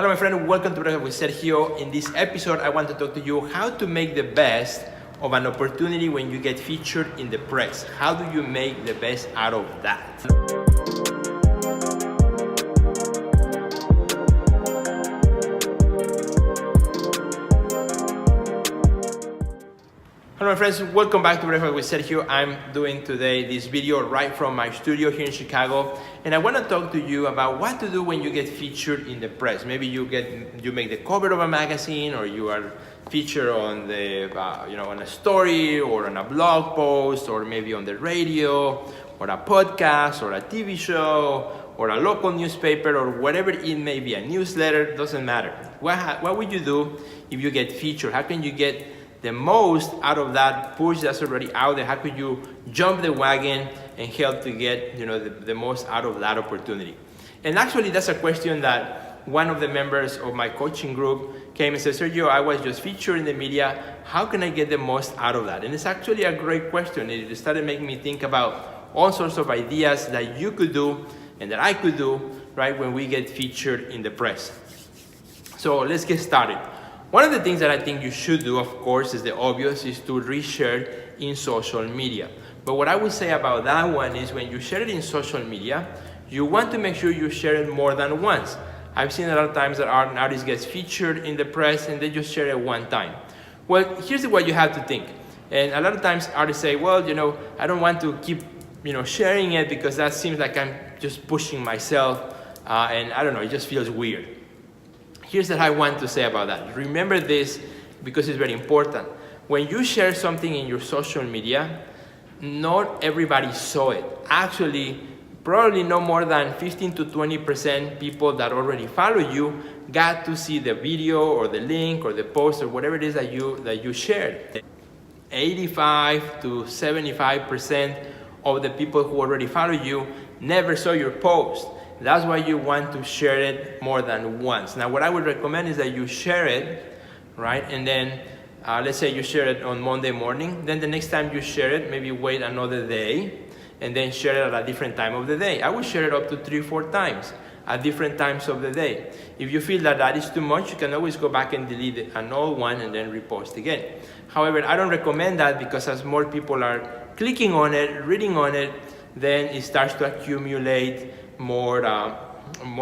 Hello my friend, welcome to Breakfast with Sergio. In this episode, I want to talk to you how to make the best of an opportunity when you get featured in the press. How do you make the best out of that? Hello my friends, welcome back to Breakfast with Sergio. I'm doing today this video right from my studio here in Chicago, and I want to talk to you about what to do when you get featured in the press. Maybe you make the cover of a magazine, or you are featured on the on a story or on a blog post, or maybe on the radio or a podcast or a TV show or a local newspaper or whatever it may be, a newsletter, doesn't matter. What would you do if you get featured? How can you get the most out of that push that's already out there? How could you jump the wagon and help to get the most out of that opportunity? And actually, that's a question that one of the members of my coaching group came and said, Sergio, I was just featured in the media. How can I get the most out of that? And it's actually a great question. It started making me think about all sorts of ideas that you could do and that I could do, right, when we get featured in the press. So let's get started. One of the things that I think you should do, of course, is the obvious, is to reshare in social media. But what I would say about that one is when you share it in social media, you want to make sure you share it more than once. I've seen a lot of times that an artist gets featured in the press and they just share it one time. Well, here's what you have to think. And a lot of times artists say, well, I don't want to keep, sharing it because that seems like I'm just pushing myself. And I don't know, it just feels weird. Here's what I want to say about that. Remember this because it's very important. When you share something in your social media, not everybody saw it. Actually, probably no more than 15 to 20% people that already follow you got to see the video or the link or the post or whatever it is that you shared. 85 to 75% of the people who already follow you never saw your post. That's why you want to share it more than once. Now, what I would recommend is that you share it, right? And then, let's say you share it on Monday morning. Then the next time you share it, maybe wait another day and then share it at a different time of the day. I would share it up to 3-4 times at different times of the day. If you feel that that is too much, you can always go back and delete an old one and then repost again. However, I don't recommend that because as more people are clicking on it, reading on it, then it starts to accumulate more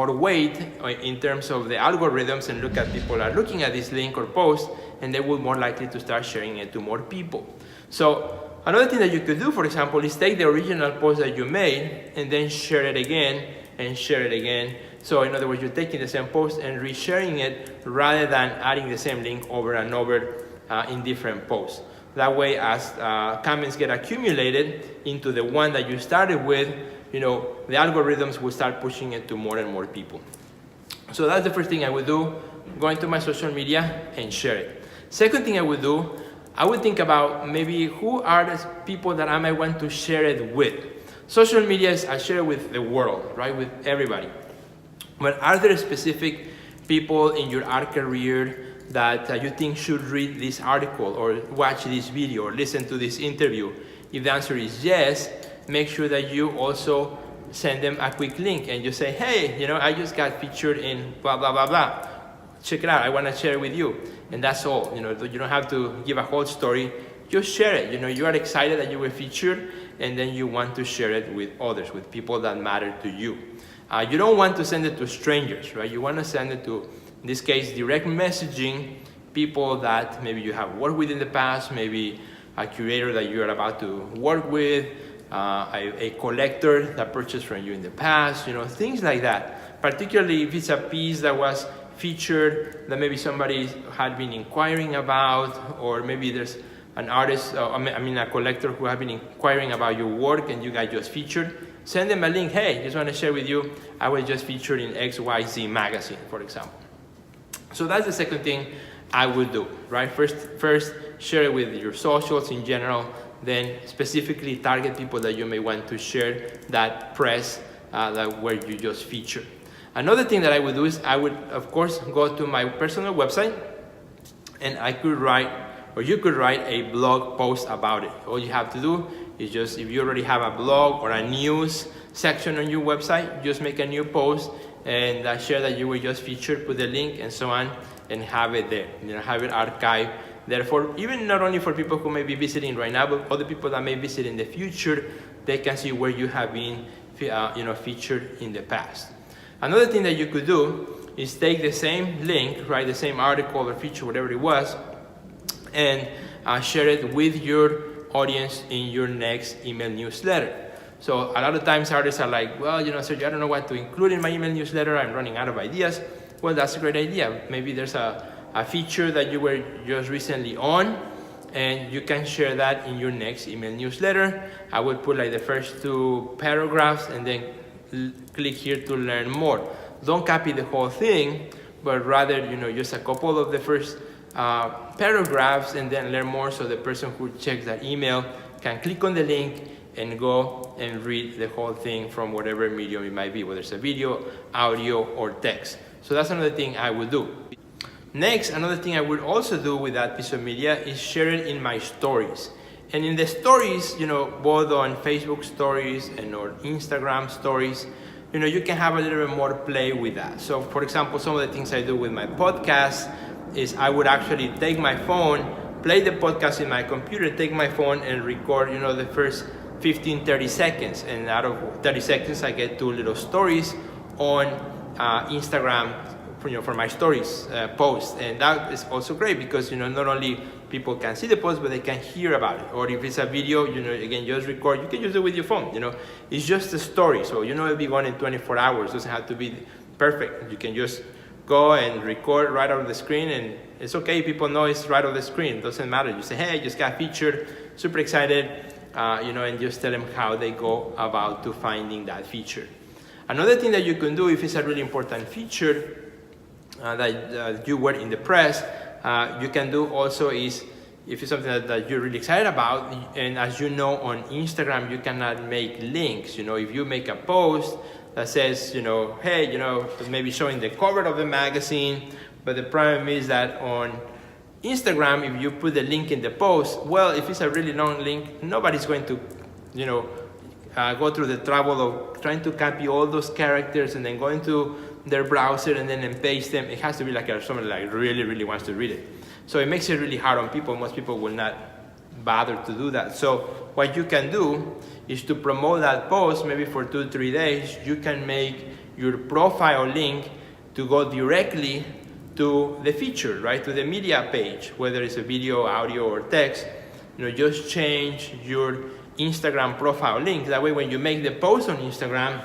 weight in terms of the algorithms, and people are looking at this link or post, and they will more likely to start sharing it to more people. So another thing that you could do, for example, is take the original post that you made and then share it again and share it again. So in other words, you're taking the same post and resharing it rather than adding the same link over and over in different posts. That way, as comments get accumulated into the one that you started with, the algorithms will start pushing it to more and more people. So that's the first thing I would do, go into my social media and share it. Second thing I would do, I would think about maybe who are the people that I might want to share it with. Social media is, I share it with the world, right, with everybody. But are there specific people in your art career that you think should read this article or watch this video or listen to this interview? If the answer is yes, make sure that you also send them a quick link and you say, hey, I just got featured in blah, blah, blah, blah. Check it out. I want to share it with you. And that's all. You don't have to give a whole story. Just share it. You are excited that you were featured, and then you want to share it with others, with people that matter to you. You don't want to send it to strangers, right? You want to send it to, in this case, direct messaging people that maybe you have worked with in the past, maybe a curator that you are about to work with, a collector that purchased from you in the past, things like that. Particularly if it's a piece that was featured that maybe somebody had been inquiring about, or maybe there's an artist, a collector who have been inquiring about your work and you got just featured. Send them a link. Hey, just want to share with you, I was just featured in XYZ magazine, for example. So that's the second thing I would do, right? First, share it with your socials in general, then specifically target people that you may want to share that press where you just featured. Another thing that I would do is I would, of course, go to my personal website, and I could write, or you could write a blog post about it. All you have to do is just, if you already have a blog or a news section on your website, just make a new post and share that you were just featured, put the link and so on, and have it there, have it archived. Therefore, even not only for people who may be visiting right now, but other people that may visit in the future, they can see where you have been featured in the past. Another thing that you could do is take the same link, right, the same article or feature, whatever it was, and share it with your audience in your next email newsletter. So a lot of times artists are like, well, Sergio, I don't know what to include in my email newsletter. I'm running out of ideas. Well, that's a great idea. Maybe there's a feature that you were just recently on, and you can share that in your next email newsletter. I would put like the first 2 paragraphs and then click here to learn more. Don't copy the whole thing, but rather, just a couple of the first paragraphs and then learn more, so the person who checks that email can click on the link and go and read the whole thing from whatever medium it might be, whether it's a video, audio, or text. So that's another thing I would do. Next, another thing I would also do with that piece of media is share it in my stories. And in the stories, both on Facebook stories and on Instagram stories, you can have a little bit more play with that. So for example, some of the things I do with my podcast is I would actually take my phone, play the podcast in my computer, take my phone and record, the first 15-30 seconds, and out of 30 seconds I get 2 little stories on Instagram for my stories post. And that is also great because not only people can see the post, but they can hear about it. Or if it's a video, again, just record. You can use it with your phone. It's just a story, so it'll be gone in 24 hours. It doesn't have to be perfect. You can just go and record right out of the screen, and it's okay. People know it's right out of the screen. It doesn't matter. You say, hey, I just got featured, super excited. And just tell them how they go about to finding that feature. Another thing that you can do if it's a really important feature that you were in the press, you can do also is, if it's something that you're really excited about, and as you know on Instagram, you cannot make links. If you make a post that says, hey, maybe showing the cover of the magazine, but the problem is that on Instagram, if you put the link in the post, well, if it's a really long link, nobody's going to, go through the trouble of trying to copy all those characters and then go into their browser and then paste them. It has to be like somebody like really, really wants to read it. So it makes it really hard on people. Most people will not bother to do that. So what you can do is to promote that post maybe for 2-3 days. You can make your profile link to go directly to the feature, right, to the media page, whether it's a video, audio, or text. Just change your Instagram profile link. That way, when you make the post on Instagram,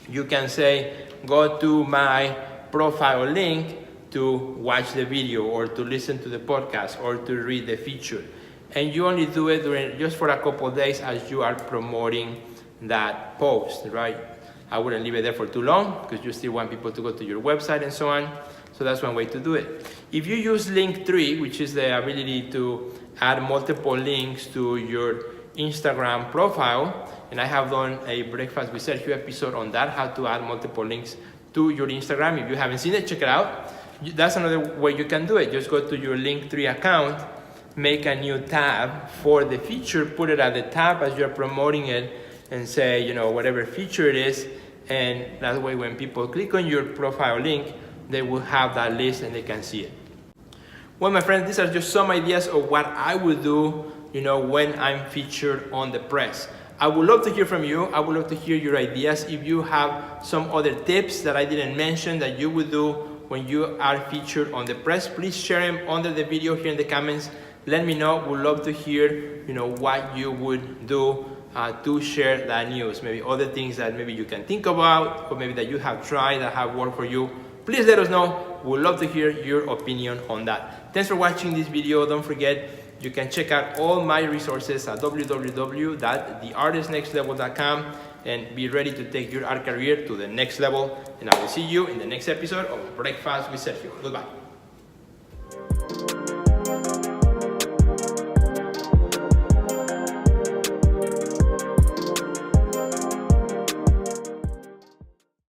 you can say, go to my profile link to watch the video, or to listen to the podcast, or to read the feature. And you only do it just for a couple of days as you are promoting that post, right? I wouldn't leave it there for too long because you still want people to go to your website and so on. So that's one way to do it. If you use Linktree, which is the ability to add multiple links to your Instagram profile, and I have done a Breakfast with Sergio episode on that, how to add multiple links to your Instagram. If you haven't seen it, check it out. That's another way you can do it. Just go to your Linktree account, make a new tab for the feature, put it at the top as you're promoting it, and say, whatever feature it is, and that way when people click on your profile link, they will have that list and they can see it. Well, my friends, these are just some ideas of what I would do, when I'm featured on the press. I would love to hear from you. I would love to hear your ideas. If you have some other tips that I didn't mention that you would do when you are featured on the press, please share them under the video here in the comments. Let me know. Would love to hear, what you would do to share that news. Maybe other things that maybe you can think about, or maybe that you have tried that have worked for you. Please let us know. We'd love to hear your opinion on that. Thanks for watching this video. Don't forget, you can check out all my resources at www.theartistnextlevel.com and be ready to take your art career to the next level. And I will see you in the next episode of Breakfast with Sergio. Goodbye.